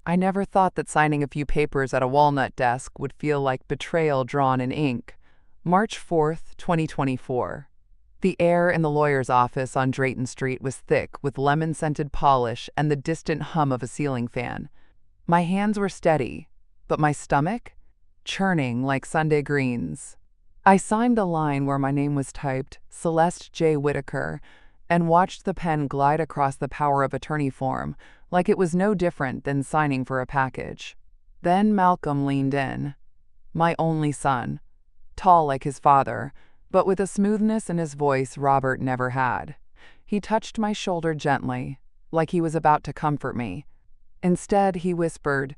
I never thought that signing a few papers at a walnut desk would feel like betrayal drawn in ink. March 4th, 2024. The air in the lawyer's office on Drayton Street was thick with lemon-scented polish and the distant hum of a ceiling fan. My hands were steady, but my stomach? Churning like Sunday greens. I signed the line where my name was typed, Celeste J. Whitaker, and watched the pen glide across the power of attorney form, like it was no different than signing for a package. Then Malcolm leaned in. My only son. Tall like his father, but with a smoothness in his voice Robert never had. He touched my shoulder gently, like he was about to comfort me. Instead, he whispered,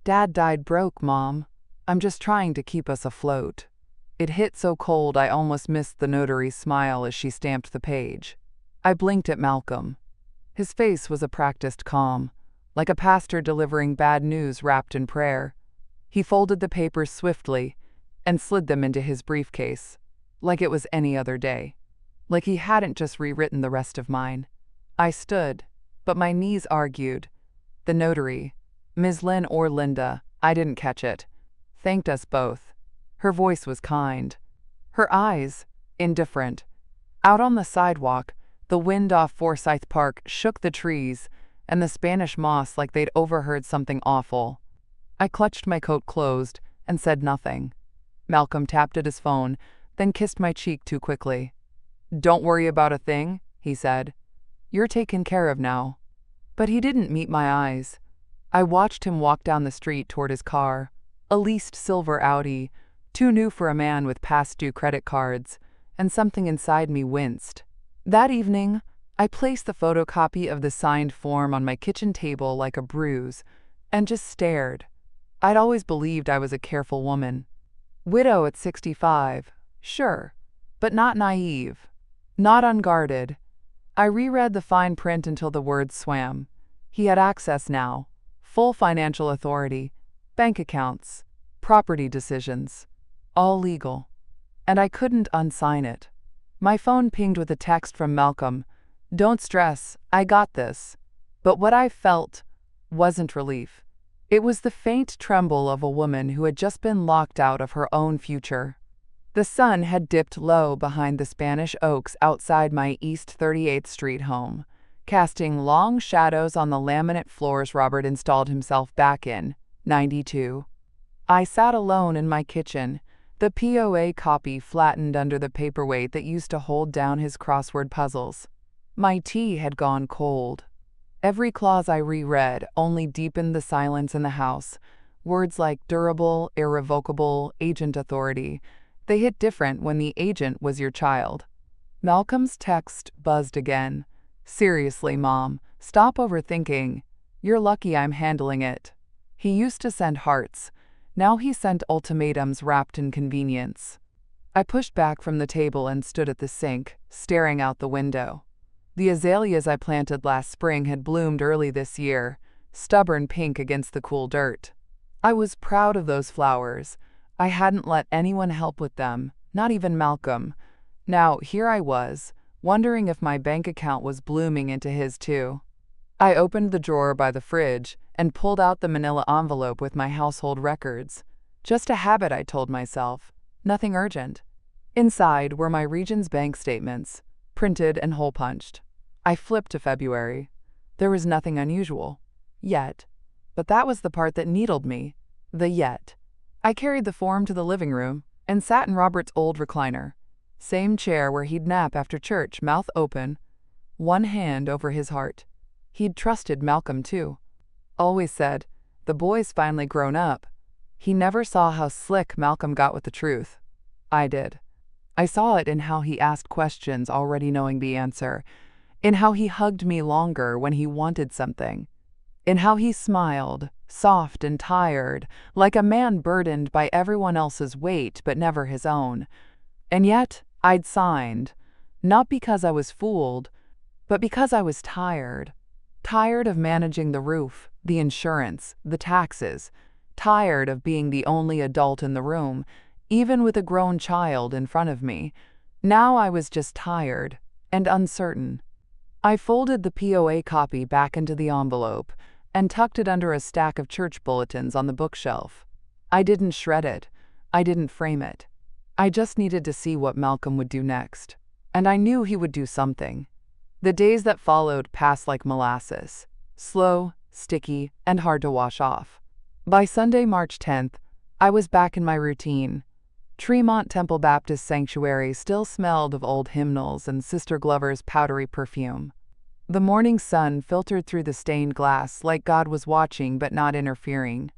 "Dad died broke, Mom. I'm just trying to keep us afloat." It hit so cold I almost missed the notary's smile as she stamped the page. I blinked at Malcolm. His face was a practiced calm, like a pastor delivering bad news wrapped in prayer. He folded the papers swiftly and slid them into his briefcase, like it was any other day, like he hadn't just rewritten the rest of mine. I stood, but my knees argued. The notary, Ms. Lynn or Linda, I didn't catch it, thanked us both. Her voice was kind. Her eyes, indifferent. Out on the sidewalk, the wind off Forsyth Park shook the trees and the Spanish moss like they'd overheard something awful. I clutched my coat closed and said nothing. Malcolm tapped at his phone, then kissed my cheek too quickly. "Don't worry about a thing," he said. "You're taken care of now." But he didn't meet my eyes. I watched him walk down the street toward his car, a leased silver Audi, too new for a man with past-due credit cards, and something inside me winced. That evening, I placed the photocopy of the signed form on my kitchen table like a bruise, and just stared. I'd always believed I was a careful woman. Widow at 65, sure, but not naive, not unguarded. I reread the fine print until the words swam. He had access now, full financial authority, bank accounts, property decisions, all legal. And I couldn't unsign it. My phone pinged with a text from Malcolm. "Don't stress, I got this." But what I felt wasn't relief. It was the faint tremble of a woman who had just been locked out of her own future. The sun had dipped low behind the Spanish oaks outside my East 38th Street home, casting long shadows on the laminate floors Robert installed himself back in, 92. I sat alone in my kitchen, the POA copy flattened under the paperweight that used to hold down his crossword puzzles. My tea had gone cold. Every clause I reread only deepened the silence in the house. Words like durable, irrevocable, agent authority. They hit different when the agent was your child. Malcolm's text buzzed again. "Seriously, Mom, stop overthinking. You're lucky I'm handling it." He used to send hearts. Now he sent ultimatums wrapped in convenience. I pushed back from the table and stood at the sink, staring out the window. The azaleas I planted last spring had bloomed early this year, stubborn pink against the cool dirt. I was proud of those flowers. I hadn't let anyone help with them, not even Malcolm. Now here I was, wondering if my bank account was blooming into his too. I opened the drawer by the fridge and pulled out the manila envelope with my household records. Just a habit, I told myself. Nothing urgent. Inside were my region's bank statements, printed and hole-punched. I flipped to February. There was nothing unusual. Yet. But that was the part that needled me. The yet. I carried the form to the living room and sat in Robert's old recliner. Same chair where he'd nap after church, mouth open, one hand over his heart. He'd trusted Malcolm too. Always said, "The boy's finally grown up." He never saw how slick Malcolm got with the truth. I did. I saw it in how he asked questions already knowing the answer, in how he hugged me longer when he wanted something, in how he smiled, soft and tired, like a man burdened by everyone else's weight but never his own. And yet, I'd signed, not because I was fooled, but because I was tired. Tired of managing the roof, the insurance, the taxes. Tired of being the only adult in the room, even with a grown child in front of me. Now I was just tired and uncertain. I folded the POA copy back into the envelope and tucked it under a stack of church bulletins on the bookshelf. I didn't shred it. I didn't frame it. I just needed to see what Malcolm would do next. And I knew he would do something. The days that followed passed like molasses, slow, sticky, and hard to wash off. By Sunday, March 10th, I was back in my routine. Tremont Temple Baptist Sanctuary still smelled of old hymnals and Sister Glover's powdery perfume. The morning sun filtered through the stained glass like God was watching but not interfering.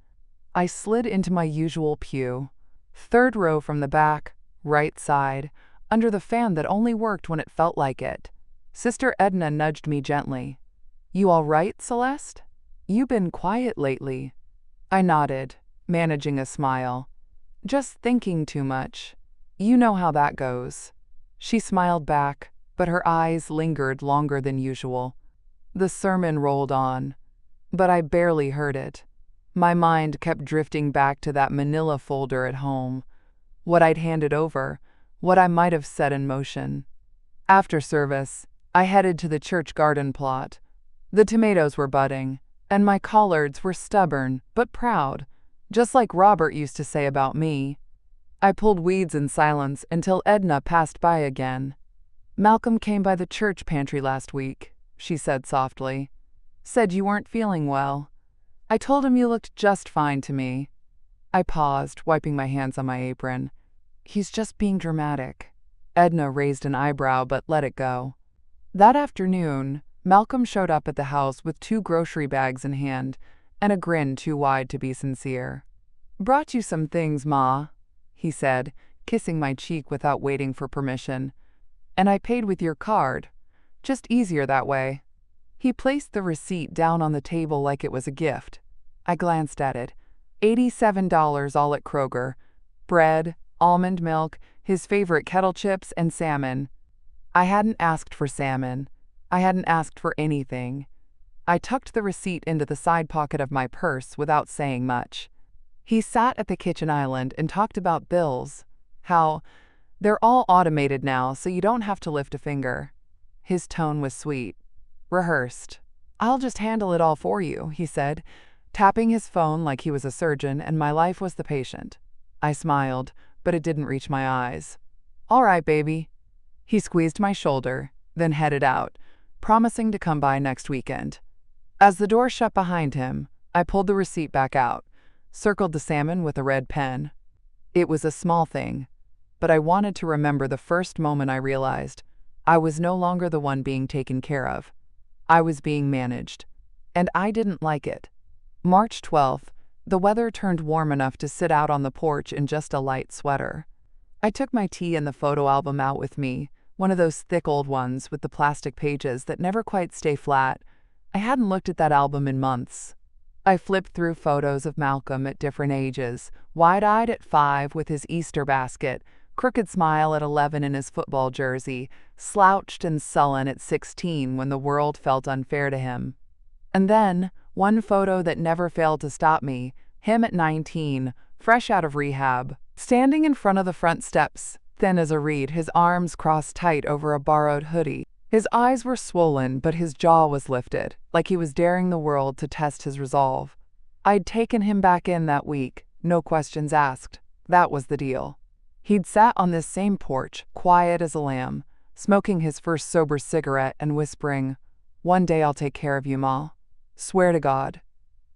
I slid into my usual pew, third row from the back, right side, under the fan that only worked when it felt like it. Sister Edna nudged me gently. "You all right, Celeste? You've been quiet lately." I nodded, managing a smile. "Just thinking too much. You know how that goes." She smiled back, but her eyes lingered longer than usual. The sermon rolled on, but I barely heard it. My mind kept drifting back to that manila folder at home, what I'd handed over, what I might have set in motion. After service, I headed to the church garden plot. The tomatoes were budding, and my collards were stubborn but proud, just like Robert used to say about me. I pulled weeds in silence until Edna passed by again. "Malcolm came by the church pantry last week," she said softly. "Said you weren't feeling well. I told him you looked just fine to me." I paused, wiping my hands on my apron. "He's just being dramatic." Edna raised an eyebrow but let it go. That afternoon, Malcolm showed up at the house with 2 grocery bags in hand and a grin too wide to be sincere. "Brought you some things, Ma," he said, kissing my cheek without waiting for permission. "And I paid with your card. Just easier that way." He placed the receipt down on the table like it was a gift. I glanced at it. $87 all at Kroger. Bread, almond milk, his favorite kettle chips, and salmon. I hadn't asked for salmon. I hadn't asked for anything. I tucked the receipt into the side pocket of my purse without saying much. He sat at the kitchen island and talked about bills. How they're all automated now, so you don't have to lift a finger. His tone was sweet, rehearsed. "I'll just handle it all for you," he said, tapping his phone like he was a surgeon and my life was the patient. I smiled, but it didn't reach my eyes. "All right, baby." He squeezed my shoulder, then headed out, promising to come by next weekend. As the door shut behind him, I pulled the receipt back out, circled the salmon with a red pen. It was a small thing, but I wanted to remember the first moment I realized I was no longer the one being taken care of. I was being managed, and I didn't like it. March 12th, the weather turned warm enough to sit out on the porch in just a light sweater. I took my tea and the photo album out with me, one of those thick old ones with the plastic pages that never quite stay flat. I hadn't looked at that album in months. I flipped through photos of Malcolm at different ages, wide-eyed at 5 with his Easter basket, crooked smile at 11 in his football jersey, slouched and sullen at 16 when the world felt unfair to him. And then, one photo that never failed to stop me, him at 19, fresh out of rehab, standing in front of the front steps, thin as a reed, his arms crossed tight over a borrowed hoodie. His eyes were swollen, but his jaw was lifted, like he was daring the world to test his resolve. I'd taken him back in that week, no questions asked. That was the deal. He'd sat on this same porch, quiet as a lamb, smoking his first sober cigarette and whispering, "One day I'll take care of you, Ma. Swear to God."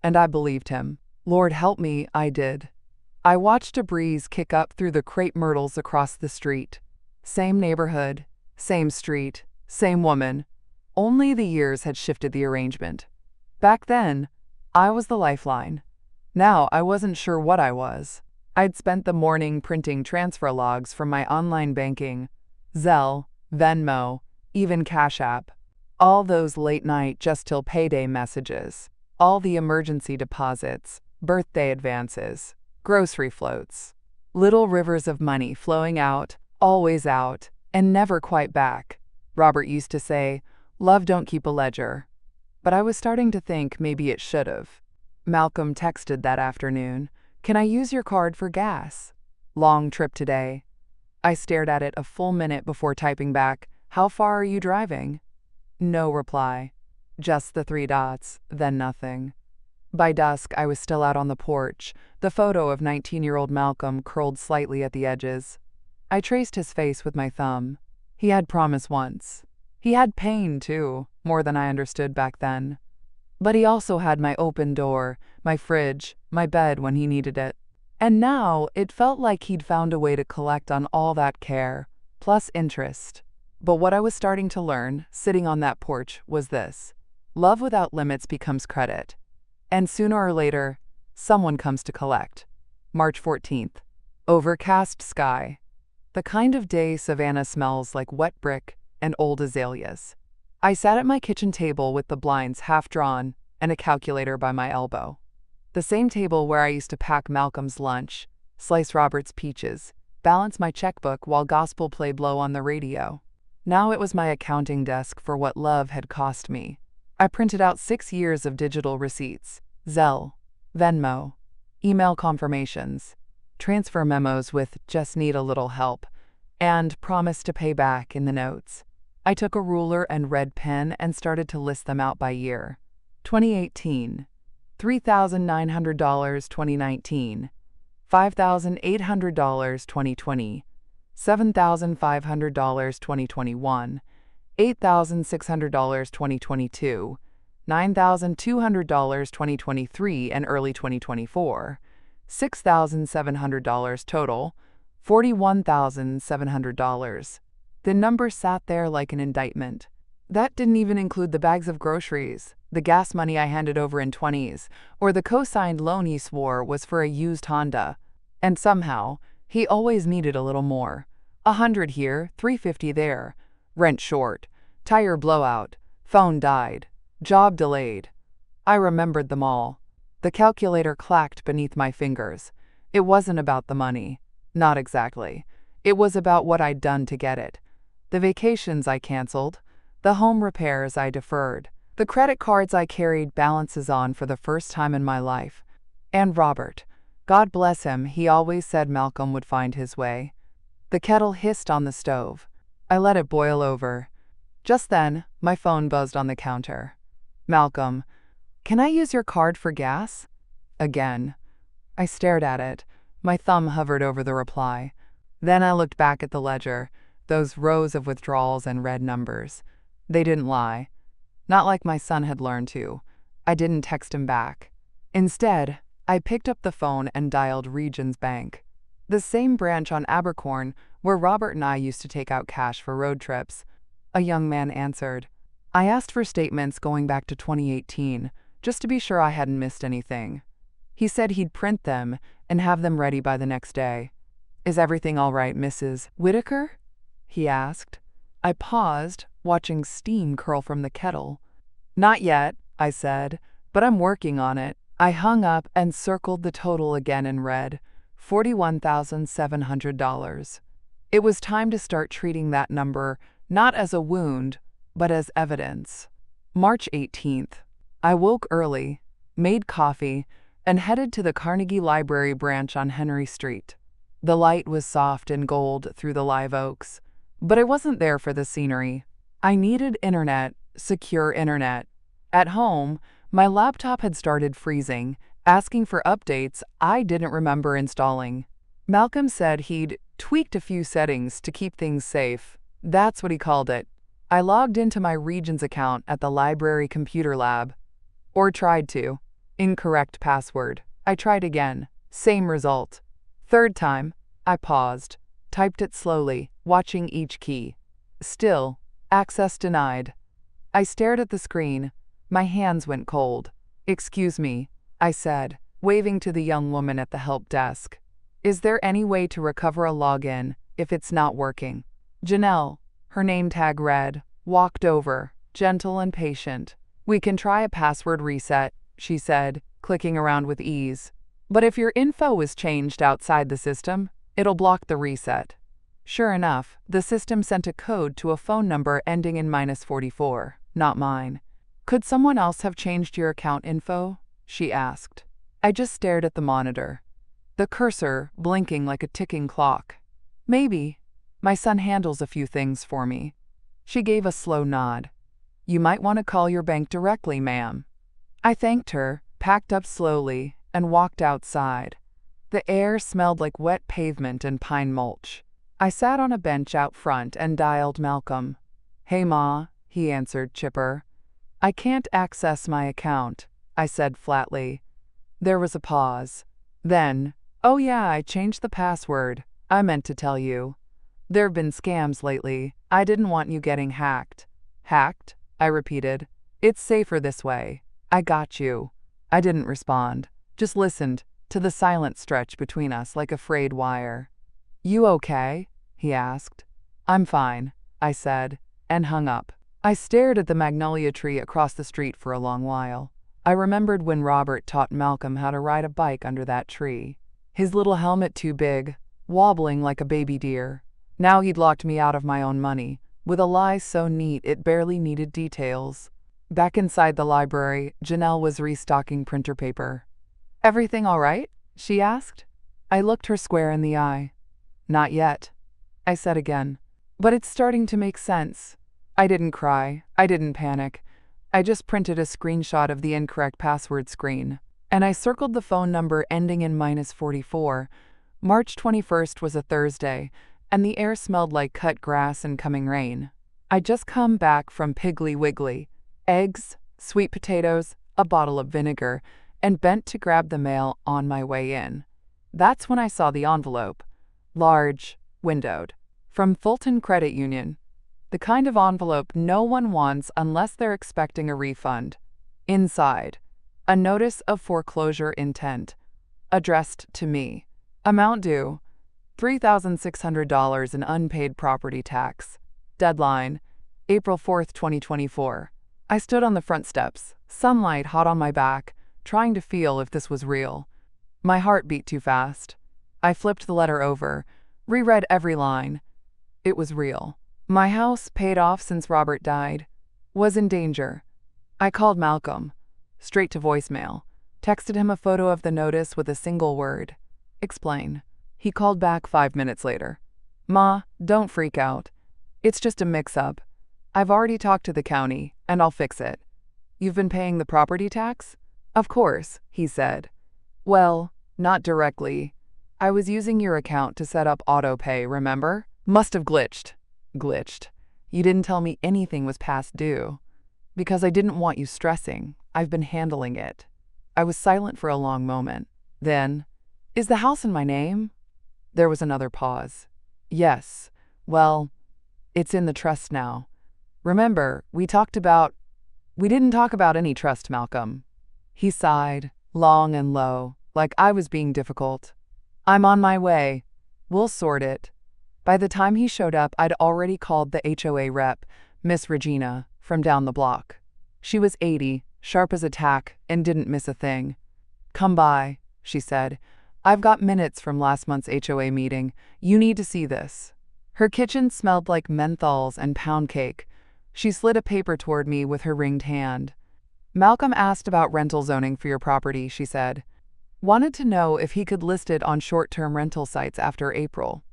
And I believed him. Lord help me, I did. I watched a breeze kick up through the crepe myrtles across the street. Same neighborhood, same street, same woman. Only the years had shifted the arrangement. Back then, I was the lifeline. Now I wasn't sure what I was. I'd spent the morning printing transfer logs from my online banking, Zelle, Venmo, even Cash App. All those late-night just-till-payday messages. All the emergency deposits, birthday advances, grocery floats. Little rivers of money flowing out, always out, and never quite back. Robert used to say, "Love don't keep a ledger." But I was starting to think maybe it should have. Malcolm texted that afternoon, "Can I use your card for gas? Long trip today." I stared at it a full minute before typing back, "How far are you driving?" No reply. Just the 3 dots, then nothing. By dusk, I was still out on the porch, the photo of 19-year-old Malcolm curled slightly at the edges. I traced his face with my thumb. He had promise once. He had pain, too, more than I understood back then. But he also had my open door, my fridge, my bed when he needed it. And now it felt like he'd found a way to collect on all that care, plus interest. But what I was starting to learn, sitting on that porch, was this. Love without limits becomes credit. And sooner or later, someone comes to collect. March 14th. Overcast sky. The kind of day Savannah smells like wet brick and old azaleas. I sat at my kitchen table with the blinds half drawn and a calculator by my elbow. The same table where I used to pack Malcolm's lunch, slice Robert's peaches, balance my checkbook while gospel played low on the radio. Now it was my accounting desk for what love had cost me. I printed out 6 years of digital receipts, Zelle, Venmo, email confirmations, transfer memos with "just need a little help," and promise to pay back in the notes. I took a ruler and red pen and started to list them out by year. 2018, $3,900 2019, $5,800 2020, $7,500 2021, $8,600 2022, $9,200 2023 and early 2024, $6,700 total, $41,700. The number sat there like an indictment. That didn't even include the bags of groceries, the gas money I handed over in 20s, or the co-signed loan he swore was for a used Honda. And somehow, he always needed a little more. $100 here, $350 there. Rent short, tire blowout, phone died, job delayed. I remembered them all. The calculator clacked beneath my fingers. It wasn't about the money. Not exactly. It was about what I'd done to get it. The vacations I canceled, the home repairs I deferred, the credit cards I carried balances on for the first time in my life. And Robert. God bless him, he always said Malcolm would find his way. The kettle hissed on the stove. I let it boil over. Just then, my phone buzzed on the counter. Malcolm, can I use your card for gas? Again. I stared at it. My thumb hovered over the reply. Then I looked back at the ledger, those rows of withdrawals and red numbers. They didn't lie. Not like my son had learned to. I didn't text him back. Instead, I picked up the phone and dialed Regions Bank, the same branch on Abercorn where Robert and I used to take out cash for road trips. A young man answered. I asked for statements going back to 2018, just to be sure I hadn't missed anything. He said he'd print them and have them ready by the next day. Is everything all right, Mrs. Whitaker? He asked. I paused, watching steam curl from the kettle. Not yet, I said, but I'm working on it. I hung up and circled the total again in red, $41,700. It was time to start treating that number not as a wound, but as evidence. March 18th. I woke early, made coffee, and headed to the Carnegie Library branch on Henry Street. The light was soft and gold through the live oaks, but I wasn't there for the scenery. I needed internet, secure internet. At home, my laptop had started freezing, asking for updates I didn't remember installing. Malcolm said he'd tweaked a few settings to keep things safe. That's what he called it. I logged into my Regions account at the library computer lab. Or tried to. Incorrect password. I tried again. Same result. Third time, I paused, typed it slowly, watching each key. Still, access denied. I stared at the screen. My hands went cold. Excuse me, I said, waving to the young woman at the help desk. Is there any way to recover a login if it's not working? Janelle, her name tag read, walked over, gentle and patient. We can try a password reset, she said, clicking around with ease. But if your info is changed outside the system, it'll block the reset. Sure enough, the system sent a code to a phone number ending in -44, not mine. Could someone else have changed your account info? She asked. I just stared at the monitor, the cursor blinking like a ticking clock. Maybe. My son handles a few things for me. She gave a slow nod. You might want to call your bank directly, ma'am. I thanked her, packed up slowly, and walked outside. The air smelled like wet pavement and pine mulch. I sat on a bench out front and dialed Malcolm. "Hey, Ma," he answered, chipper. "I can't access my account," I said flatly. There was a pause. Then, "Oh yeah, I changed the password. I meant to tell you. There've been scams lately. I didn't want you getting hacked." "Hacked?" I repeated. "It's safer this way. I got you." I didn't respond, just listened to the silent stretch between us like a frayed wire. "You okay?" he asked. "I'm fine," I said, and hung up. I stared at the magnolia tree across the street for a long while. I remembered when Robert taught Malcolm how to ride a bike under that tree. His little helmet too big, wobbling like a baby deer. Now he'd locked me out of my own money, with a lie so neat it barely needed details. Back inside the library, Janelle was restocking printer paper. "Everything all right?" she asked. I looked her square in the eye. "Not yet," I said again. "But it's starting to make sense." I didn't cry. I didn't panic. I just printed a screenshot of the incorrect password screen, and I circled the phone number ending in -44. March 21st was a Thursday, and the air smelled like cut grass and coming rain. I'd just come back from Piggly Wiggly. Eggs, sweet potatoes, a bottle of vinegar, and bent to grab the mail on my way in. That's when I saw the envelope. Large, windowed. From Fulton Credit Union. The kind of envelope no one wants unless they're expecting a refund. Inside, a notice of foreclosure intent. Addressed to me. Amount due, $3,600 in unpaid property tax. Deadline, April 4th, 2024. I stood on the front steps, sunlight hot on my back, trying to feel if this was real. My heart beat too fast. I flipped the letter over, reread every line. It was real. My house, paid off since Robert died, was in danger. I called Malcolm, straight to voicemail, texted him a photo of the notice with a single word. Explain. He called back 5 minutes later. "Ma, don't freak out. It's just a mix-up. I've already talked to the county, and I'll fix it." "You've been paying the property tax?" "Of course," he said. "Well, not directly. I was using your account to set up auto pay, remember? Must have glitched." "Glitched? You didn't tell me anything was past due." "Because I didn't want you stressing. I've been handling it." I was silent for a long moment. Then, "Is the house in my name?" There was another pause. "Yes. Well, it's in the trust now. Remember, we didn't talk about any trust, Malcolm." He sighed, long and low, like I was being difficult. "I'm on my way. We'll sort it." By the time he showed up, I'd already called the HOA rep, Miss Regina, from down the block. She was 80, sharp as a tack, and didn't miss a thing. "Come by," she said. "I've got minutes from last month's HOA meeting. You need to see this." Her kitchen smelled like menthols and pound cake. She slid a paper toward me with her ringed hand. "Malcolm asked about rental zoning for your property," she said. "Wanted to know if he could list it on short-term rental sites after April."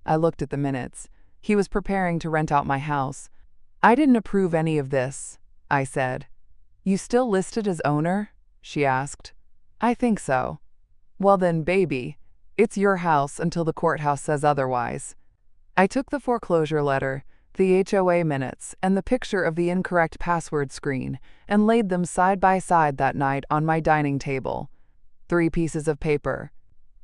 I looked at the minutes. He was preparing to rent out my house. "I didn't approve any of this," I said. "You still listed as owner?" she asked. "I think so." "Well then, baby, it's your house until the courthouse says otherwise." I took the foreclosure letter, the HOA minutes, and the picture of the incorrect password screen and laid them side by side that night on my dining table. 3 pieces of paper.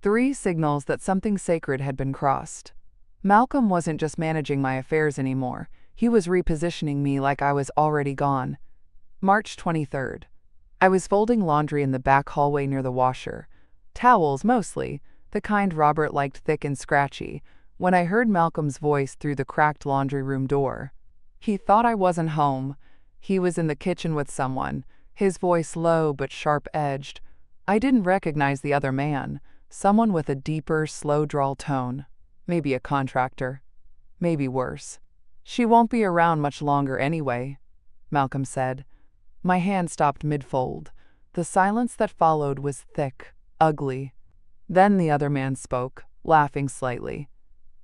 3 signals that something sacred had been crossed. Malcolm wasn't just managing my affairs anymore. He was repositioning me like I was already gone. March 23rd. I was folding laundry in the back hallway near the washer. Towels, mostly, the kind Robert liked thick and scratchy, when I heard Malcolm's voice through the cracked laundry room door. He thought I wasn't home. He was in the kitchen with someone, his voice low but sharp-edged. I didn't recognize the other man, someone with a deeper, slow-drawl tone. Maybe a contractor. Maybe worse. "She won't be around much longer anyway," Malcolm said. My hand stopped mid-fold. The silence that followed was thick, ugly. Then the other man spoke, laughing slightly.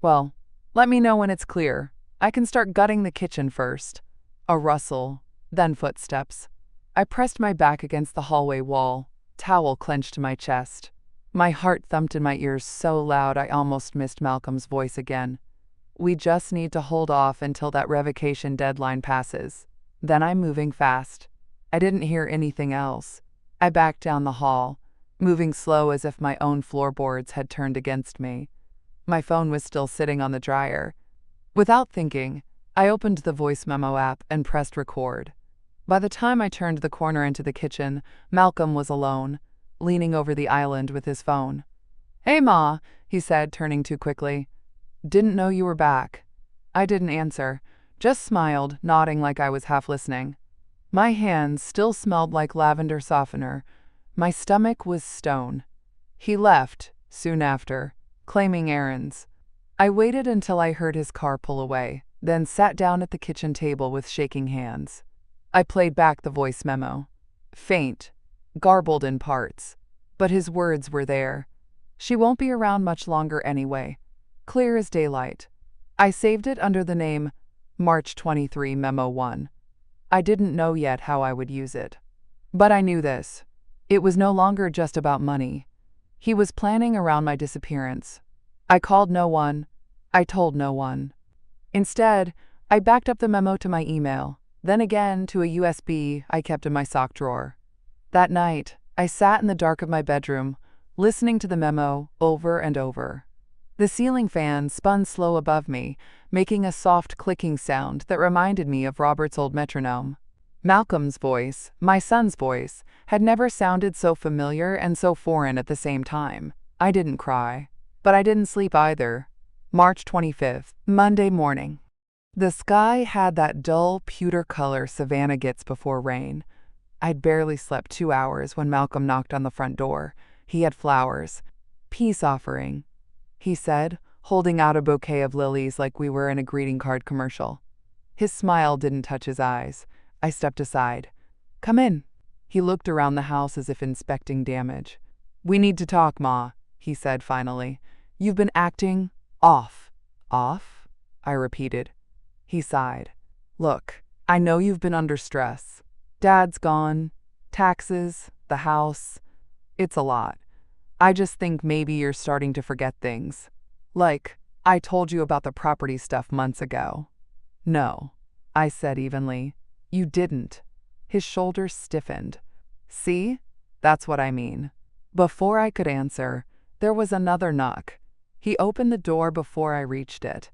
"Well, let me know when it's clear. I can start gutting the kitchen first." A rustle, then footsteps. I pressed my back against the hallway wall. towel clenched to my chest. My heart thumped in my ears so loud I almost missed Malcolm's voice again. We just need to hold off until that revocation deadline passes. Then I'm moving fast. I didn't hear anything else. I backed down the hall, moving slow as if my own floorboards had turned against me. My phone was still sitting on the dryer. Without thinking, I opened the voice memo app and pressed record. By the time I turned the corner into the kitchen, Malcolm was alone, leaning over the island with his phone. "Hey, Ma," he said, turning too quickly. "Didn't know you were back." I didn't answer, just smiled, nodding like I was half listening. My hands still smelled like lavender softener. My stomach was stone. He left, soon after, claiming errands. I waited until I heard his car pull away, then sat down at the kitchen table with shaking hands. I played back the voice memo. Faint, garbled in parts, but his words were there. She won't be around much longer anyway. Clear as daylight. I saved it under the name March 23 Memo 1. I didn't know yet how I would use it. But I knew this. It was no longer just about money. He was planning around my disappearance. I called no one. I told no one. Instead, I backed up the memo to my email, then again to a USB I kept in my sock drawer. That night, I sat in the dark of my bedroom, listening to the memo over and over. The ceiling fan spun slow above me, making a soft clicking sound that reminded me of Robert's old metronome. Malcolm's voice, my son's voice, had never sounded so familiar and so foreign at the same time. I didn't cry, but I didn't sleep either. March 25th, Monday morning. The sky had that dull, pewter color Savannah gets before rain. I'd barely slept 2 hours when Malcolm knocked on the front door. He had flowers. "Peace offering," he said, holding out a bouquet of lilies like we were in a greeting card commercial. His smile didn't touch his eyes. I stepped aside. "Come in." He looked around the house as if inspecting damage. "We need to talk, Ma," he said finally. "You've been acting off." "Off?" I repeated. He sighed. "Look, I know you've been under stress. Dad's gone, taxes, the house. It's a lot. I just think maybe you're starting to forget things. Like, I told you about the property stuff months ago." "No," I said evenly. "You didn't." His shoulders stiffened. "See? That's what I mean." Before I could answer, there was another knock. He opened the door before I reached it.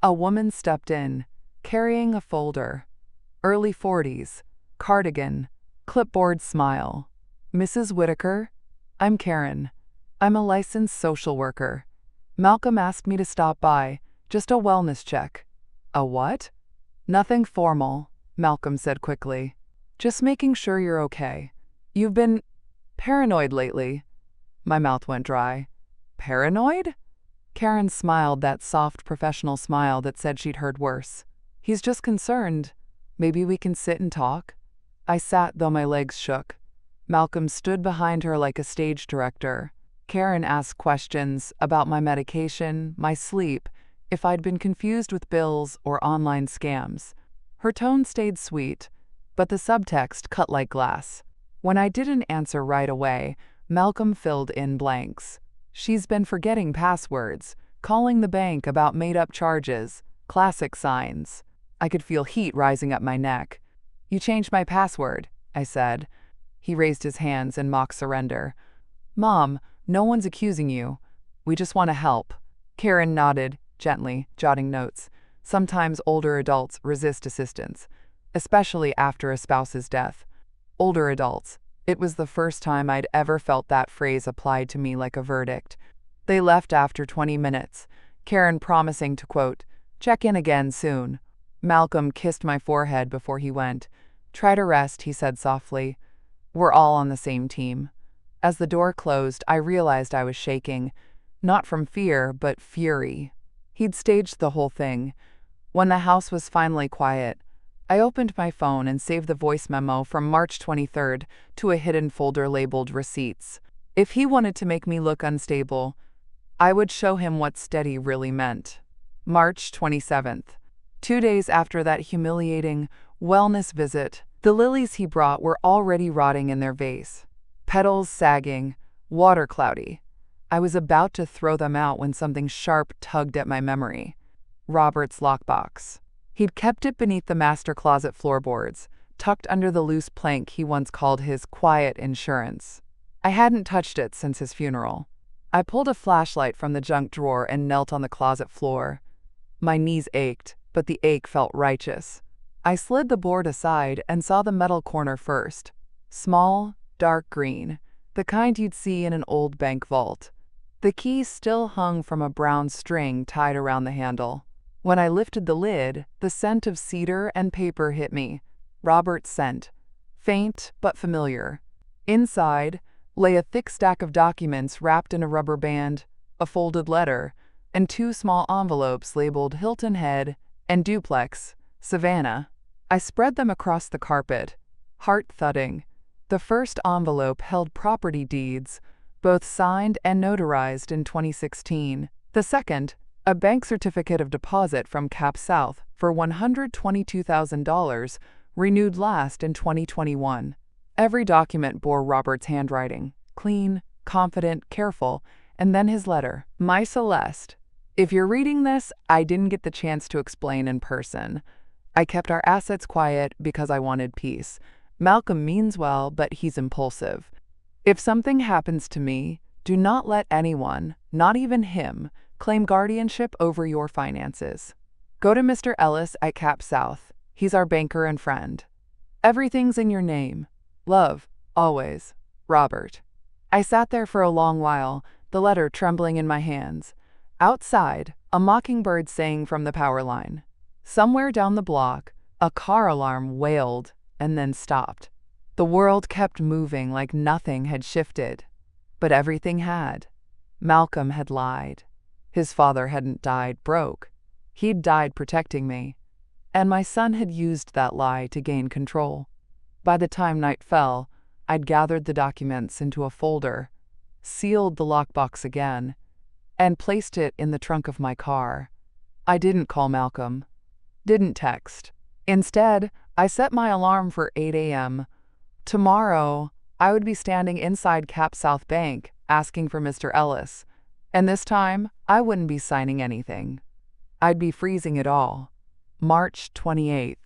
A woman stepped in, carrying a folder. Early 40s, cardigan, clipboard smile. "Mrs. Whitaker? I'm Karen. I'm a licensed social worker. Malcolm asked me to stop by, just a wellness check." "A what?" "Nothing formal," Malcolm said quickly. "Just making sure you're okay. You've been paranoid lately." My mouth went dry. "Paranoid?" Karen smiled, that soft professional smile that said she'd heard worse. "He's just concerned. Maybe we can sit and talk?" I sat, though my legs shook. Malcolm stood behind her like a stage director. Karen asked questions about my medication, my sleep, if I'd been confused with bills or online scams. Her tone stayed sweet, but the subtext cut like glass. When I didn't answer right away, Malcolm filled in blanks. "She's been forgetting passwords, calling the bank about made-up charges, classic signs." I could feel heat rising up my neck. "You changed my password," I said. He raised his hands in mock surrender. "Mom, no one's accusing you. We just want to help." Karen nodded, gently, jotting notes. Sometimes older adults resist assistance, especially after a spouse's death. Older adults. It was the first time I'd ever felt that phrase applied to me like a verdict. They left after 20 minutes, Karen promising to, quote, "check in again soon." Malcolm kissed my forehead before he went. "Try to rest," he said softly. "We're all on the same team." As the door closed, I realized I was shaking, not from fear, but fury. He'd staged the whole thing. When the house was finally quiet, I opened my phone and saved the voice memo from March 23rd to a hidden folder labeled Receipts. If he wanted to make me look unstable, I would show him what steady really meant. March 27th. 2 days after that humiliating wellness visit, the lilies he brought were already rotting in their vase. petals sagging, water cloudy. I was about to throw them out when something sharp tugged at my memory. Robert's lockbox. He'd kept it beneath the master closet floorboards, tucked under the loose plank he once called his quiet insurance. I hadn't touched it since his funeral. I pulled a flashlight from the junk drawer and knelt on the closet floor. My knees ached, but the ache felt righteous. I slid the board aside and saw the metal corner first. Small, dark green, the kind you'd see in an old bank vault. The key still hung from a brown string tied around the handle. When I lifted the lid, the scent of cedar and paper hit me. Robert's scent. Faint but familiar. Inside lay a thick stack of documents wrapped in a rubber band, a folded letter, and 2 small envelopes labeled Hilton Head and Duplex, Savannah. I spread them across the carpet, heart thudding. The first envelope held property deeds, both signed and notarized in 2016. The second, a bank certificate of deposit from Cap South for $122,000, renewed last in 2021. Every document bore Robert's handwriting, clean, confident, careful, and then his letter. My Celeste, if you're reading this, I didn't get the chance to explain in person. I kept our assets quiet because I wanted peace. Malcolm means well, but he's impulsive. If something happens to me, do not let anyone, not even him, claim guardianship over your finances. Go to Mr. Ellis at Cap South. He's our banker and friend. Everything's in your name. Love, always, Robert. I sat there for a long while, the letter trembling in my hands. Outside, a mockingbird sang from the power line. Somewhere down the block, a car alarm wailed and then stopped. The world kept moving like nothing had shifted. But everything had. Malcolm had lied. His father hadn't died broke. He'd died protecting me. And my son had used that lie to gain control. By the time night fell, I'd gathered the documents into a folder, sealed the lockbox again, and placed it in the trunk of my car. I didn't call Malcolm. Didn't text. Instead, I set my alarm for 8 a.m. Tomorrow, I would be standing inside Cap South Bank asking for Mr. Ellis, and this time, I wouldn't be signing anything. I'd be freezing it all. March 28th.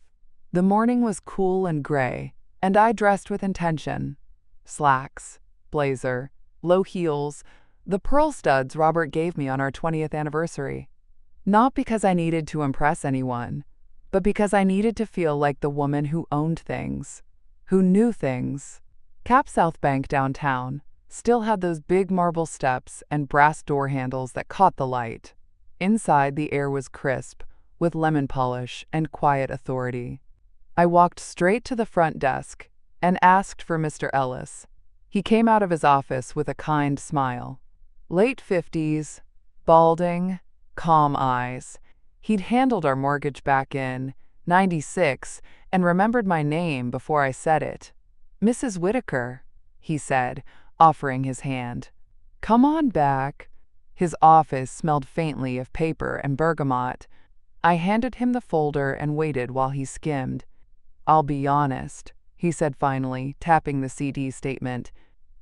The morning was cool and gray, and I dressed with intention. Slacks, blazer, low heels, the pearl studs Robert gave me on our 20th anniversary. Not because I needed to impress anyone, but because I needed to feel like the woman who owned things, who knew things. Cap South Bank downtown still had those big marble steps and brass door handles that caught the light. Inside, the air was crisp, with lemon polish and quiet authority. I walked straight to the front desk and asked for Mr. Ellis. He came out of his office with a kind smile. Late 50s, balding, calm eyes. He'd handled our mortgage back in '96 and remembered my name before I said it. "Mrs. Whitaker," he said, offering his hand. "Come on back." His office smelled faintly of paper and bergamot. I handed him the folder and waited while he skimmed. "I'll be honest," he said finally, tapping the CD statement.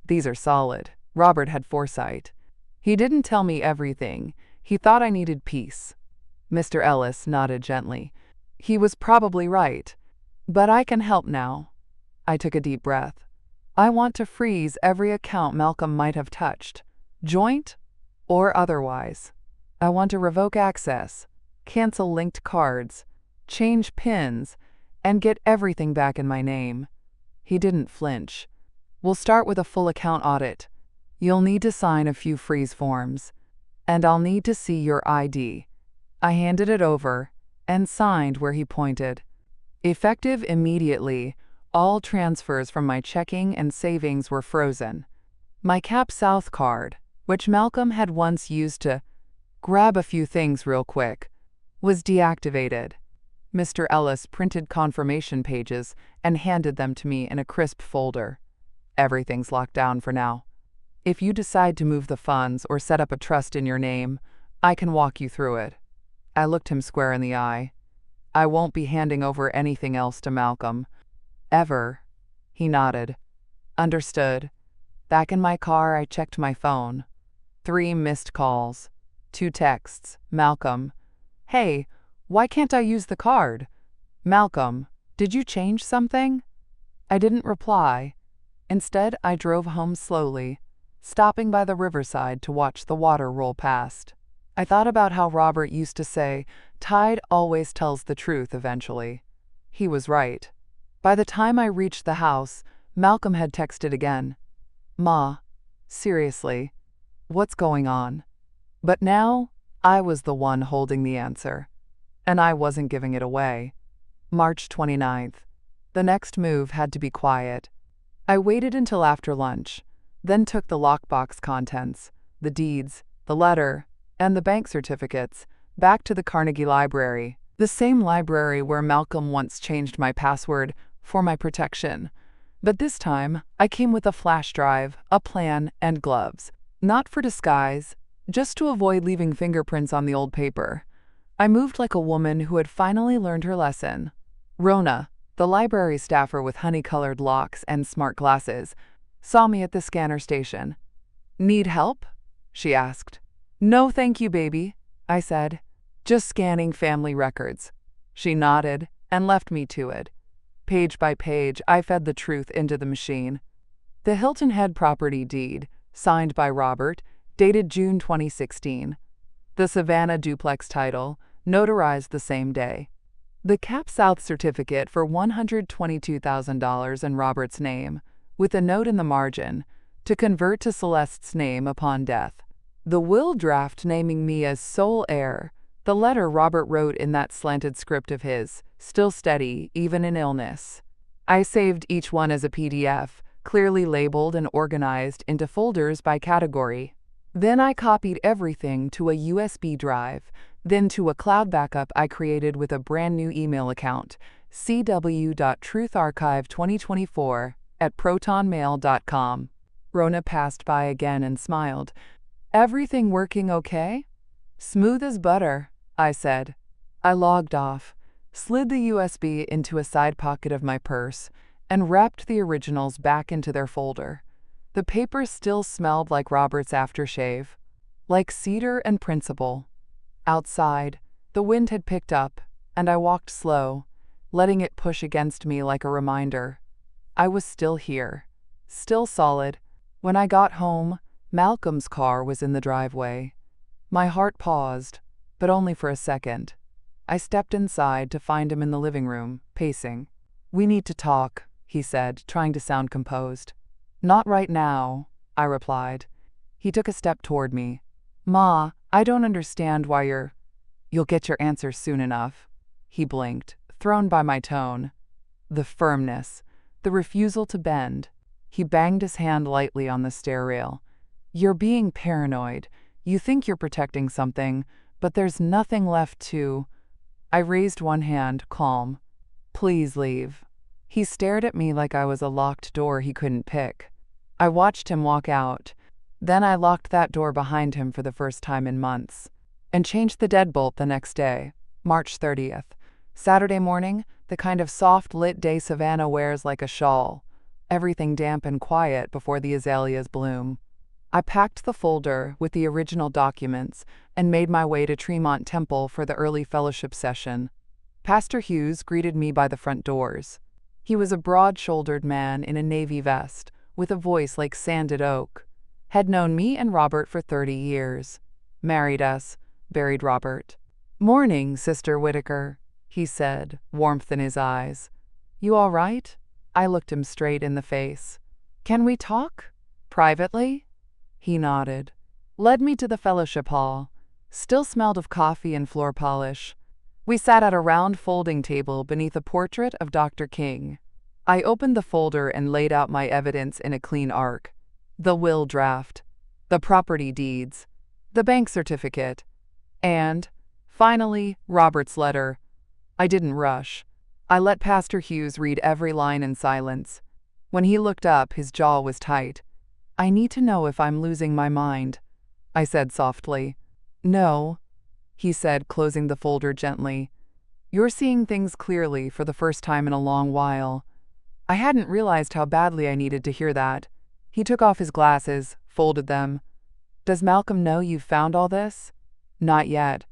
"These are solid." Robert had foresight. He didn't tell me everything. He thought I needed peace. Mr. Ellis nodded gently. He was probably right. But I can help now. I took a deep breath. I want to freeze every account Malcolm might have touched, joint or otherwise. I want to revoke access, cancel linked cards, change PINs, and get everything back in my name. He didn't flinch. "We'll start with a full account audit. You'll need to sign a few freeze forms, and I'll need to see your ID." I handed it over and signed where he pointed. Effective immediately, all transfers from my checking and savings were frozen. My Cap South card, which Malcolm had once used to grab a few things real quick, was deactivated. Mr. Ellis printed confirmation pages and handed them to me in a crisp folder. "Everything's locked down for now. If you decide to move the funds or set up a trust in your name, I can walk you through it." I looked him square in the eye. "I won't be handing over anything else to Malcolm. Ever." He nodded. "Understood." Back in my car, I checked my phone. 3 missed calls. 2 texts. Malcolm. Hey, why can't I use the card? Malcolm, did you change something? I didn't reply. Instead, I drove home slowly, stopping by the riverside to watch the water roll past. I thought about how Robert used to say, "Tide always tells the truth eventually." He was right. By the time I reached the house, Malcolm had texted again. "Ma, seriously, what's going on?" But now, I was the one holding the answer. And I wasn't giving it away. March 29th. The next move had to be quiet. I waited until after lunch, then took the lockbox contents, the deeds, the letter, and the bank certificates, back to the Carnegie Library, the same library where Malcolm once changed my password for my protection. But this time, I came with a flash drive, a plan, and gloves. Not for disguise, just to avoid leaving fingerprints on the old paper. I moved like a woman who had finally learned her lesson. Rona, the library staffer with honey-colored locks and smart glasses, saw me at the scanner station. "Need help?" she asked. "No, thank you, baby," I said. "Just scanning family records." She nodded and left me to it. Page by page, I fed the truth into the machine. The Hilton Head property deed, signed by Robert, dated June 2016. The Savannah duplex title, notarized the same day. The Cap South certificate for $122,000 in Robert's name, with a note in the margin, to convert to Celeste's name upon death. The will draft naming me as sole heir, the letter Robert wrote in that slanted script of his, still steady even in illness. I saved each one as a PDF, clearly labeled and organized into folders by category. Then I copied everything to a USB drive, then to a cloud backup I created with a brand new email account, cw.trutharchive2024@protonmail.com. Rona passed by again and smiled. "Everything working okay?" "Smooth as butter," I said. I logged off, slid the USB into a side pocket of my purse, and wrapped the originals back into their folder. The paper still smelled like Robert's aftershave, like cedar and principle. Outside, the wind had picked up, and I walked slow, letting it push against me like a reminder. I was still here, still solid. When I got home, Malcolm's car was in the driveway. My heart paused, but only for a second. I stepped inside to find him in the living room, pacing. "We need to talk," he said, trying to sound composed. "Not right now," I replied. He took a step toward me. "Ma, I don't understand why you'll get your answer soon enough." He blinked, thrown by my tone. The firmness, the refusal to bend. He banged his hand lightly on the stair rail. "You're being paranoid. You think you're protecting something, but there's nothing left to—" I raised one hand, calm. "Please leave." He stared at me like I was a locked door he couldn't pick. I watched him walk out. Then I locked that door behind him for the first time in months, and changed the deadbolt the next day, March 30th. Saturday morning, the kind of soft-lit day Savannah wears like a shawl, everything damp and quiet before the azaleas bloom. I packed the folder with the original documents and made my way to Tremont Temple for the early fellowship session. Pastor Hughes greeted me by the front doors. He was a broad-shouldered man in a navy vest, with a voice like sanded oak. Had known me and Robert for 30 years. Married us, buried Robert. "Morning, Sister Whitaker," he said, warmth in his eyes. "You all right?" I looked him straight in the face. "Can we talk? Privately?" He nodded. Led me to the fellowship hall. Still smelled of coffee and floor polish. We sat at a round folding table beneath a portrait of Dr. King. I opened the folder and laid out my evidence in a clean arc. The will draft, the property deeds, the bank certificate, and, finally, Robert's letter. I didn't rush. I let Pastor Hughes read every line in silence. When he looked up, his jaw was tight. "I need to know if I'm losing my mind," I said softly. "No," he said, closing the folder gently. "You're seeing things clearly for the first time in a long while." I hadn't realized how badly I needed to hear that. He took off his glasses, folded them. "Does Malcolm know you've found all this?" "Not yet.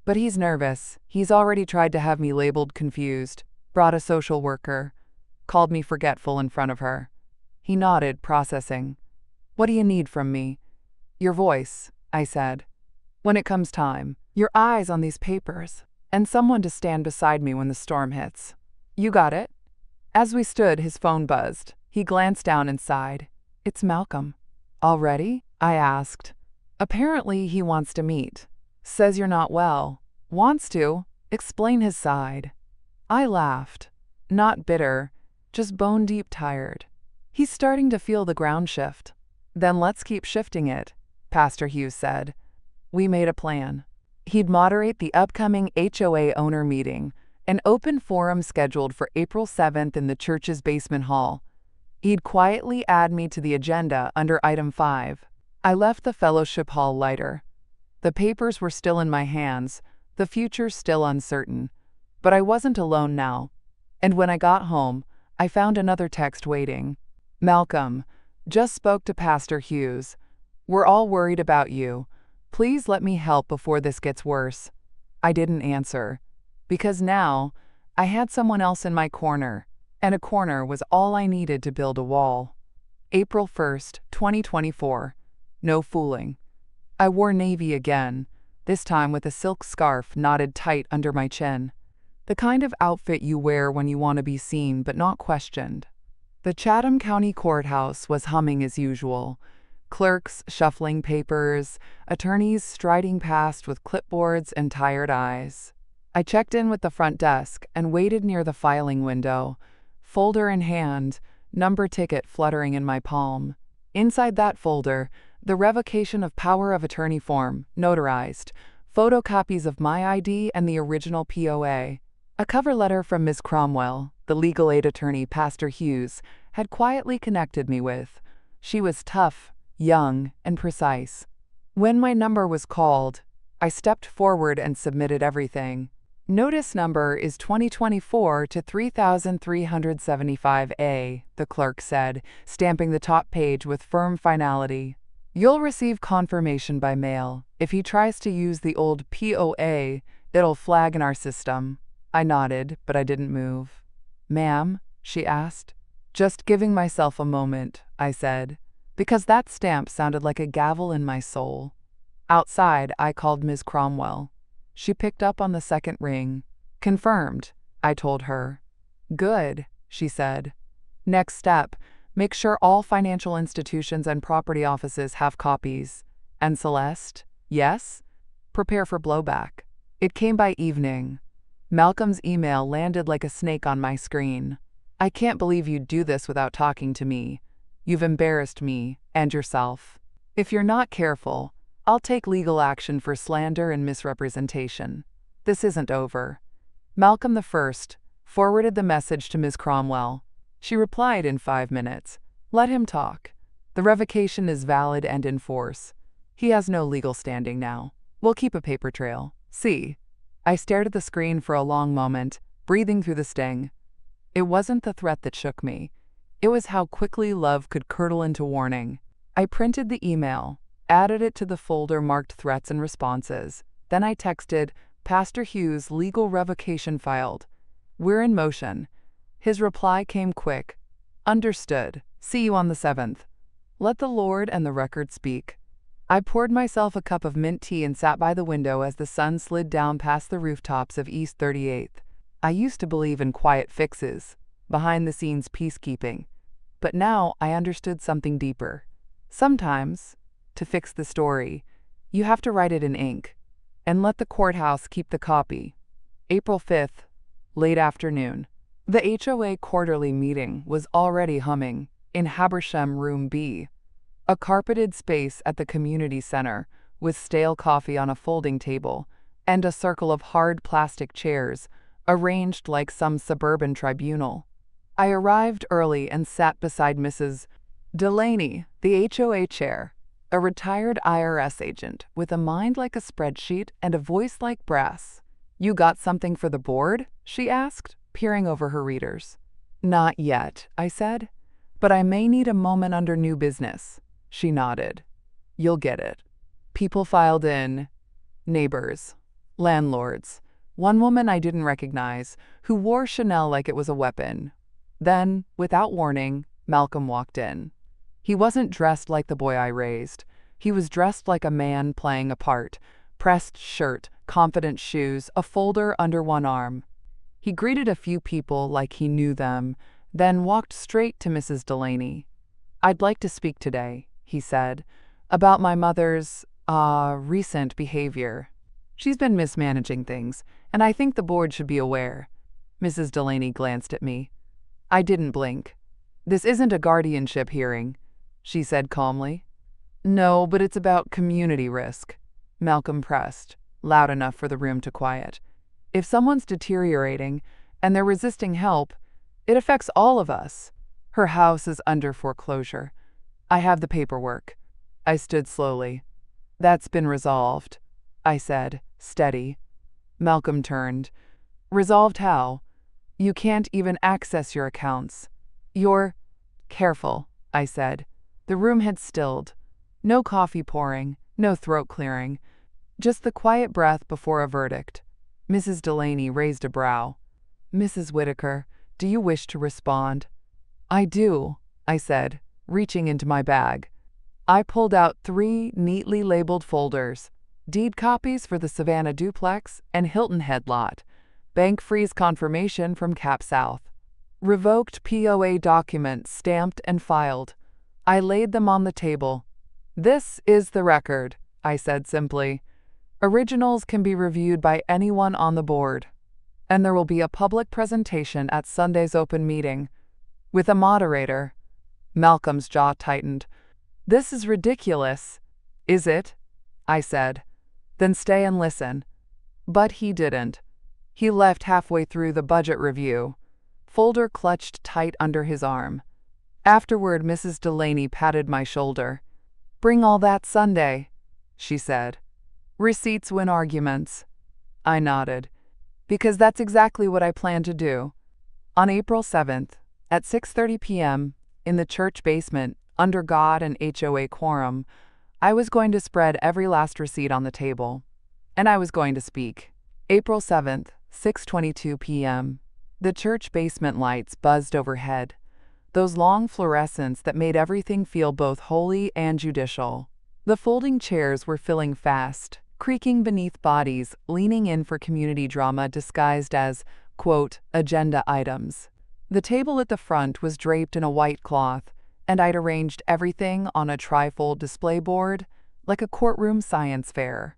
But he's nervous. He's already tried to have me labeled confused, brought a social worker, called me forgetful in front of her." He nodded, processing. "What do you need from me?" "Your voice," I said. "When it comes time. Your eyes on these papers. And someone to stand beside me when the storm hits." "You got it?" As we stood, his phone buzzed. He glanced down and sighed. "It's Malcolm." "Already?" I asked. "Apparently he wants to meet. Says you're not well. Wants to explain his side." I laughed. Not bitter, just bone-deep tired. "He's starting to feel the ground shift." "Then let's keep shifting it," Pastor Hughes said. We made a plan. He'd moderate the upcoming HOA owner meeting, an open forum scheduled for April 7th in the church's basement hall. He'd quietly add me to the agenda under item 5. I left the fellowship hall lighter. The papers were still in my hands, the future still uncertain. But I wasn't alone now. And when I got home, I found another text waiting. "Malcolm, just spoke to Pastor Hughes. We're all worried about you. Please let me help before this gets worse." I didn't answer, because now I had someone else in my corner, and a corner was all I needed to build a wall. April 1st, 2024. No fooling. I wore navy again, this time with a silk scarf knotted tight under my chin. The kind of outfit you wear when you want to be seen but not questioned. The Chatham County Courthouse was humming as usual. Clerks shuffling papers, attorneys striding past with clipboards and tired eyes. I checked in with the front desk and waited near the filing window, folder in hand, number ticket fluttering in my palm. Inside that folder, the revocation of power of attorney form, notarized, photocopies of my ID and the original POA. A cover letter from Ms. Cromwell, the legal aid attorney Pastor Hughes had quietly connected me with. She was tough, young, and precise. When my number was called, I stepped forward and submitted everything. "Notice number is 2024 to 3375A, the clerk said, stamping the top page with firm finality. "You'll receive confirmation by mail. If he tries to use the old POA, it'll flag in our system." I nodded, but I didn't move. "Ma'am?" she asked. "Just giving myself a moment," I said, because that stamp sounded like a gavel in my soul. Outside, I called Ms. Cromwell. She picked up on the second ring. "Confirmed," I told her. "Good," she said. "Next step, make sure all financial institutions and property offices have copies. And Celeste, yes? Prepare for blowback." It came by evening. Malcolm's email landed like a snake on my screen. "I can't believe you'd do this without talking to me. You've embarrassed me and yourself. If you're not careful, I'll take legal action for slander and misrepresentation. This isn't over." Malcolm I forwarded the message to Ms. Cromwell. She replied in 5 minutes. "Let him talk. The revocation is valid and in force. He has no legal standing now. We'll keep a paper trail. See." I stared at the screen for a long moment, breathing through the sting. It wasn't the threat that shook me. It was how quickly love could curdle into warning. I printed the email, added it to the folder marked threats and responses. Then I texted, "Pastor Hughes, legal revocation filed. We're in motion." His reply came quick. "Understood. See you on the 7th. Let the Lord and the record speak." I poured myself a cup of mint tea and sat by the window as the sun slid down past the rooftops of East 38th. I used to believe in quiet fixes, behind-the-scenes peacekeeping. But now I understood something deeper. Sometimes, to fix the story, you have to write it in ink, and let the courthouse keep the copy. April 5th, late afternoon. The HOA quarterly meeting was already humming in Habersham Room B, a carpeted space at the community center with stale coffee on a folding table and a circle of hard plastic chairs arranged like some suburban tribunal. I arrived early and sat beside Mrs. Delaney, the HOA chair, a retired IRS agent with a mind like a spreadsheet and a voice like brass. "You got something for the board?" she asked, peering over her readers. "Not yet," I said. But I may need a moment under new business. She nodded. You'll get it. People filed in. Neighbors. Landlords. One woman I didn't recognize, who wore Chanel like it was a weapon. Then, without warning, Malcolm walked in. He wasn't dressed like the boy I raised. He was dressed like a man playing a part. Pressed shirt, confident shoes, a folder under one arm. He greeted a few people like he knew them, then walked straight to Mrs. Delaney. "I'd like to speak today," he said, "about my mother's, recent behavior. She's been mismanaging things, and I think the board should be aware." Mrs. Delaney glanced at me. I didn't blink. "This isn't a guardianship hearing," she said calmly. "No, but it's about community risk," Malcolm pressed, loud enough for the room to quiet. "If someone's deteriorating and they're resisting help, it affects all of us. Her house is under foreclosure. I have the paperwork." I stood slowly. "That's been resolved," I said, steady. Malcolm turned. "Resolved how? You can't even access your accounts. You're—" "Careful," I said. The room had stilled. No coffee pouring, no throat clearing. Just the quiet breath before a verdict. Mrs. Delaney raised a brow. "Mrs. Whitaker, do you wish to respond?" "I do," I said, reaching into my bag. I pulled out 3 neatly labeled folders. Deed copies for the Savannah duplex and Hilton Head lot. Bank freeze confirmation from Cap South. Revoked POA documents stamped and filed. I laid them on the table. "This is the record," I said simply. "Originals can be reviewed by anyone on the board. And there will be a public presentation at Sunday's open meeting. With a moderator." Malcolm's jaw tightened. "This is ridiculous." "Is it?" I said. "Then stay and listen." But he didn't. He left halfway through the budget review, folder clutched tight under his arm. Afterward, Mrs. Delaney patted my shoulder. "Bring all that Sunday," she said. "Receipts win arguments." I nodded. "Because that's exactly what I plan to do." On April 7th, at 6:30 p.m., in the church basement, under God and HOA quorum, I was going to spread every last receipt on the table. And I was going to speak. April 7th, 6:22 p.m. The church basement lights buzzed overhead, those long fluorescents that made everything feel both holy and judicial. The folding chairs were filling fast, creaking beneath bodies leaning in for community drama disguised as, quote, agenda items. The table at the front was draped in a white cloth, and I'd arranged everything on a trifold display board, like a courtroom science fair.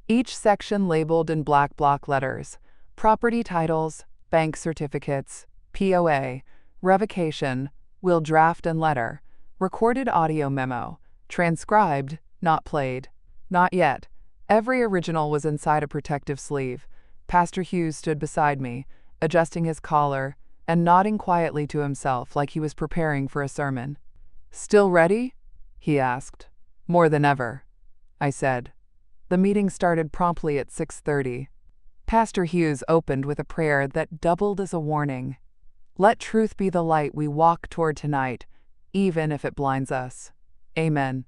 Each section labeled in black block letters: property titles, bank certificates, POA, revocation, will draft and letter, recorded audio memo, transcribed, not played. Not yet. Every original was inside a protective sleeve. Pastor Hughes stood beside me, adjusting his collar and nodding quietly to himself like he was preparing for a sermon. "Still ready?" he asked. "More than ever," I said. The meeting started promptly at 6:30. Pastor Hughes opened with a prayer that doubled as a warning. "Let truth be the light we walk toward tonight, even if it blinds us." Amen.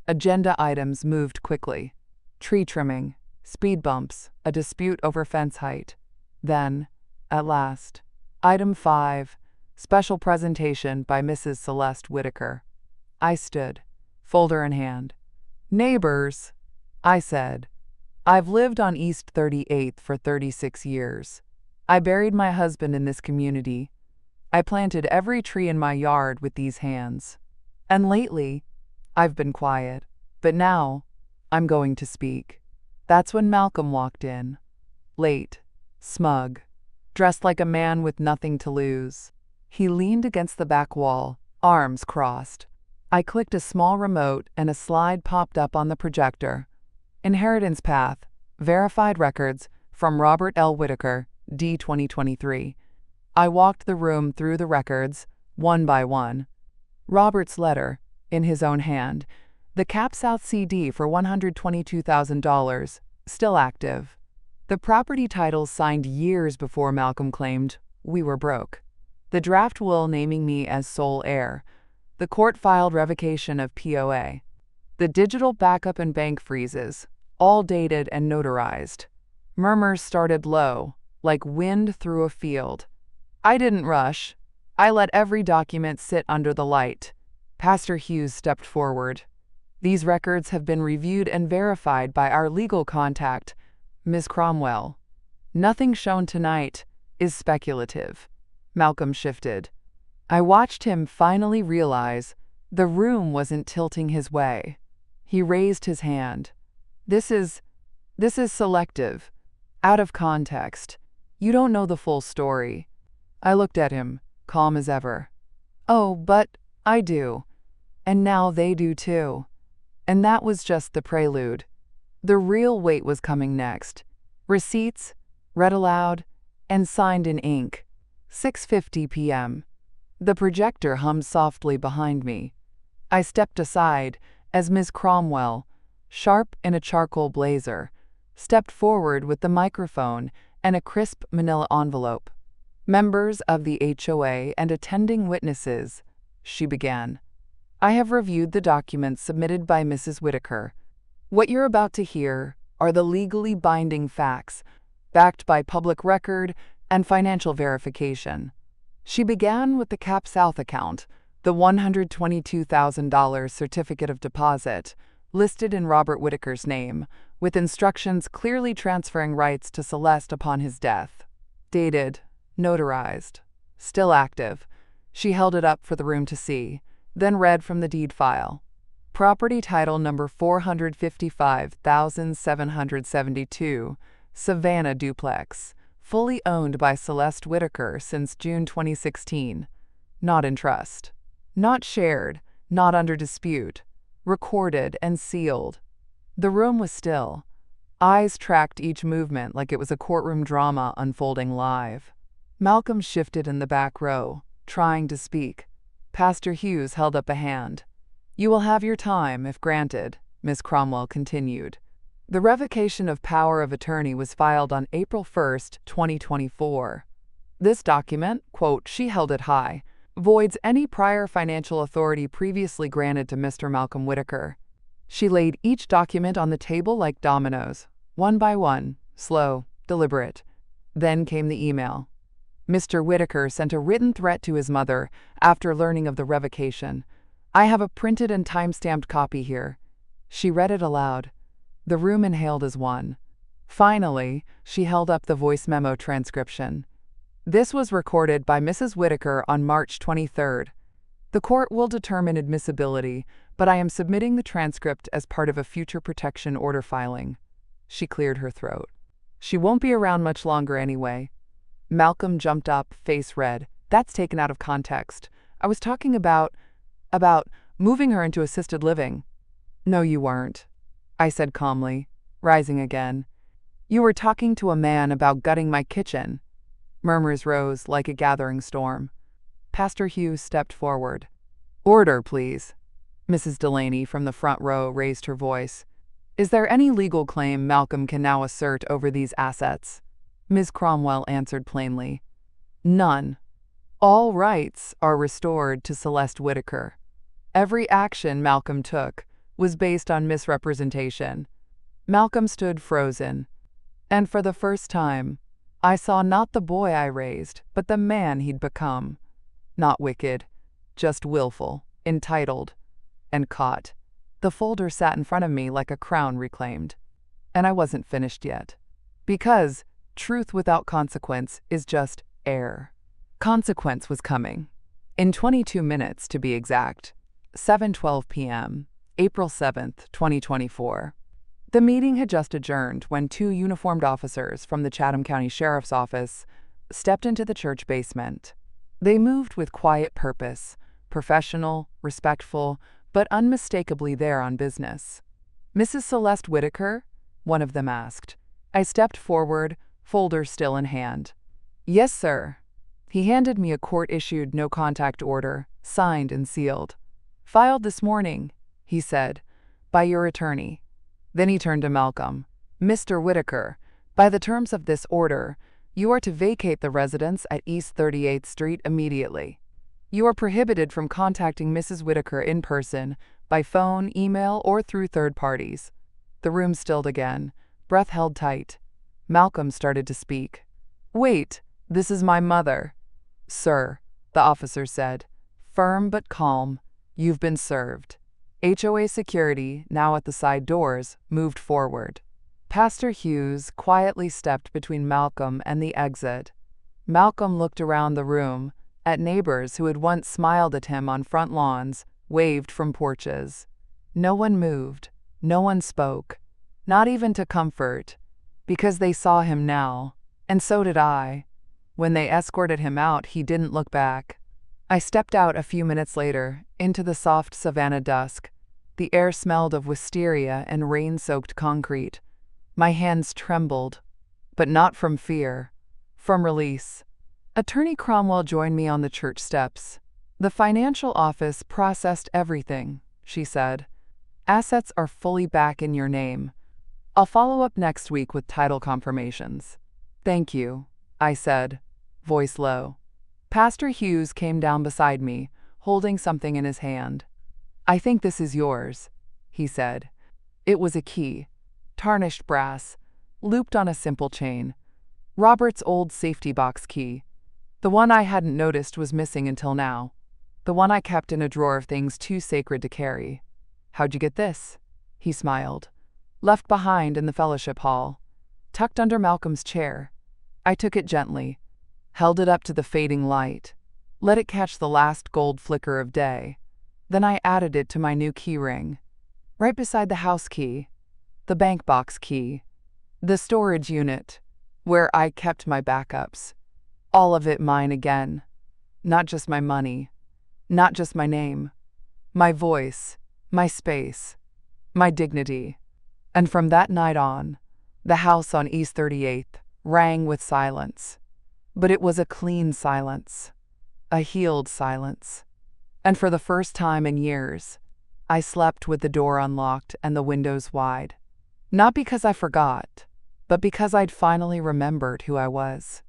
Agenda items moved quickly. Tree trimming, speed bumps, a dispute over fence height. Then, at last, item 5, special presentation by Mrs. Celeste Whitaker. I stood, folder in hand. "Neighbors," I said, "I've lived on East 38th for 36 years. I buried my husband in this community. I planted every tree in my yard with these hands. And lately, I've been quiet. But now, I'm going to speak." That's when Malcolm walked in. Late, smug, dressed like a man with nothing to lose. He leaned against the back wall, arms crossed. I clicked a small remote and a slide popped up on the projector. Inheritance path, verified records from Robert L. Whitaker, D. 2023. I walked the room through the records, one by one. Robert's letter, in his own hand. The Cap South CD for $122,000, still active. The property titles signed years before Malcolm claimed we were broke. The draft will naming me as sole heir. The court filed revocation of POA. The digital backup and bank freezes, all dated and notarized. Murmurs started low, like wind through a field. I didn't rush. I let every document sit under the light. Pastor Hughes stepped forward. These records have been reviewed and verified by our legal contact, Ms. Cromwell. Nothing shown tonight is speculative. Malcolm shifted. I watched him finally realize the room wasn't tilting his way. He raised his hand. This is selective, out of context. You don't know the full story. I looked at him, calm as ever. Oh, but I do. And now they do too. And that was just the prelude. The real weight was coming next. Receipts, read aloud, and signed in ink. 6:50 p.m. The projector hummed softly behind me. I stepped aside as Ms. Cromwell, sharp in a charcoal blazer, stepped forward with the microphone and a crisp manila envelope. Members of the HOA and attending witnesses, she began. I have reviewed the documents submitted by Mrs. Whitaker. What you're about to hear are the legally binding facts, backed by public record and financial verification. She began with the Cap South account, the $122,000 certificate of deposit, listed in Robert Whitaker's name, with instructions clearly transferring rights to Celeste upon his death. Dated, notarized, still active. She held it up for the room to see, then read from the deed file. Property title number 455,772, Savannah Duplex, fully owned by Celeste Whitaker since June 2016. Not in trust. Not shared, not under dispute. Recorded and sealed. The room was still. Eyes tracked each movement like it was a courtroom drama unfolding live. Malcolm shifted in the back row, trying to speak. Pastor Hughes held up a hand. You will have your time, if granted, Ms. Cromwell continued. The revocation of power of attorney was filed on April 1, 2024. This document, quote, she held it high, voids any prior financial authority previously granted to Mr. Malcolm Whitaker. She laid each document on the table like dominoes, one by one, slow, deliberate. Then came the email. Mr. Whitaker sent a written threat to his mother after learning of the revocation. I have a printed and time-stamped copy here. She read it aloud. The room inhaled as one. Finally, she held up the voice memo transcription. This was recorded by Mrs. Whitaker on March 23rd. The court will determine admissibility, but I am submitting the transcript as part of a future protection order filing. She cleared her throat. She won't be around much longer anyway. Malcolm jumped up, face red. That's taken out of context. I was talking about moving her into assisted living. No, you weren't, I said calmly, rising again. You were talking to a man about gutting my kitchen. Murmurs rose like a gathering storm. Pastor Hughes stepped forward. Order, please. Mrs. Delaney from the front row raised her voice. Is there any legal claim Malcolm can now assert over these assets? Ms. Cromwell answered plainly. None. All rights are restored to Celeste Whitaker. Every action Malcolm took was based on misrepresentation. Malcolm stood frozen, and for the first time, I saw not the boy I raised, but the man he'd become. Not wicked, just willful, entitled, and caught. The folder sat in front of me like a crown reclaimed. And I wasn't finished yet. Because truth without consequence is just air. Consequence was coming. In 22 minutes, to be exact. 7:12 p.m., April 7th, 2024. The meeting had just adjourned when two uniformed officers from the Chatham County Sheriff's Office stepped into the church basement. They moved with quiet purpose, professional, respectful, but unmistakably there on business. Mrs. Celeste Whitaker? One of them asked. I stepped forward, folder still in hand. Yes, sir. He handed me a court-issued no-contact order, signed and sealed. Filed this morning, he said, by your attorney. Then he turned to Malcolm. Mr. Whitaker, by the terms of this order, you are to vacate the residence at East 38th Street immediately. You are prohibited from contacting Mrs. Whitaker in person, by phone, email, or through third parties. The room stilled again, breath held tight. Malcolm started to speak. Wait, this is my mother. Sir, the officer said, firm but calm, you've been served. HOA security, now at the side doors, moved forward. Pastor Hughes quietly stepped between Malcolm and the exit. Malcolm looked around the room, at neighbors who had once smiled at him on front lawns, waved from porches. No one moved, no one spoke, not even to comfort, because they saw him now, and so did I. When they escorted him out, he didn't look back. I stepped out a few minutes later, into the soft savanna dusk. The air smelled of wisteria and rain-soaked concrete. My hands trembled, but not from fear, from release. Attorney Cromwell joined me on the church steps. The financial office processed everything, she said. Assets are fully back in your name. I'll follow up next week with title confirmations. Thank you, I said, voice low. Pastor Hughes came down beside me, holding something in his hand. I think this is yours, he said. It was a key, tarnished brass, looped on a simple chain. Robert's old safety box key. The one I hadn't noticed was missing until now. The one I kept in a drawer of things too sacred to carry. How'd you get this? He smiled. Left behind in the fellowship hall, tucked under Malcolm's chair. I took it gently, held it up to the fading light, let it catch the last gold flicker of day. Then I added it to my new key ring, right beside the house key, the bank box key, the storage unit, where I kept my backups. All of it mine again. Not just my money, not just my name, my voice, my space, my dignity. And from that night on, the house on East 38th rang with silence. But it was a clean silence, a healed silence. And for the first time in years, I slept with the door unlocked and the windows wide. Not because I forgot, but because I'd finally remembered who I was.